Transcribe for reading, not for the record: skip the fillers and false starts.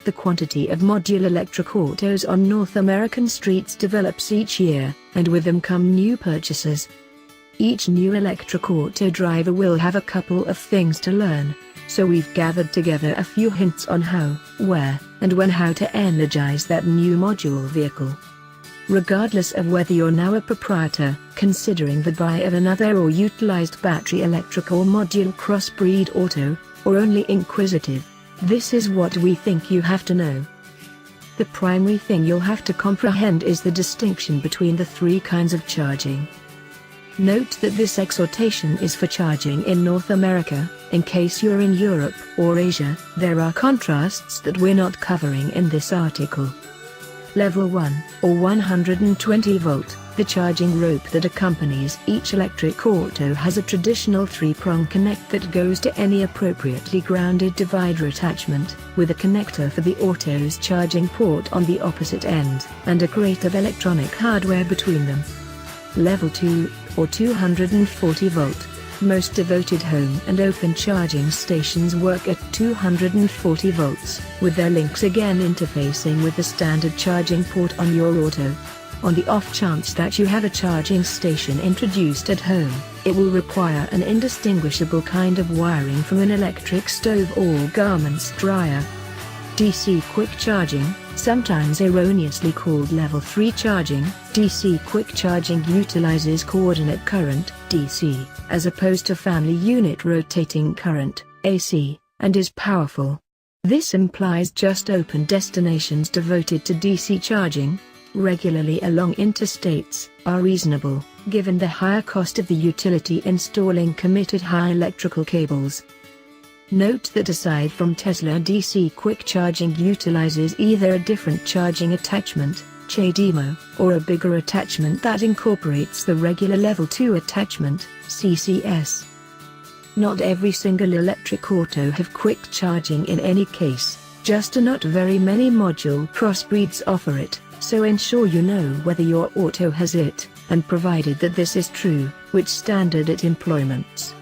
The quantity of module electric autos on North American streets develops each year, and with them come new purchasers. Each new electric auto driver will have a couple of things to learn, so we've gathered together a few hints on how, where, and when how to energize that new module vehicle. Regardless of whether you're now a proprietor, considering the buy of another or utilized battery electric or module crossbreed auto, or only inquisitive, this is what we think you have to know. The primary thing you'll have to comprehend is the distinction between the three kinds of charging. Note that this exhortation is for charging in North America. In case you're in Europe or Asia, there are contrasts that we're not covering in this article. Level 1, or 120 volt, the charging rope that accompanies each electric auto has a traditional 3-prong connect that goes to any appropriately grounded divider attachment, with a connector for the auto's charging port on the opposite end, and a crate of electronic hardware between them. Level 2, or 240 volt. Most devoted home and open charging stations work at 240 volts, with their links again interfacing with the standard charging port on your auto. On the off chance that you have a charging station introduced at home, it will require an indistinguishable kind of wiring from an electric stove or garments dryer. DC quick charging, sometimes erroneously called level 3 charging. DC quick charging utilizes coordinate current, DC, as opposed to family unit rotating current, AC, and is powerful. This implies just open destinations devoted to DC charging, regularly along interstates, are reasonable, given the higher cost of the utility installing committed high electrical cables. Note that aside from Tesla, DC quick charging utilizes either a different charging attachment, CHAdeMO, or a bigger attachment that incorporates the regular level 2 attachment, CCS. Not every single electric auto have quick charging in any case, just not very many module crossbreeds offer it, so ensure you know whether your auto has it, and provided that this is true, which standard it employments.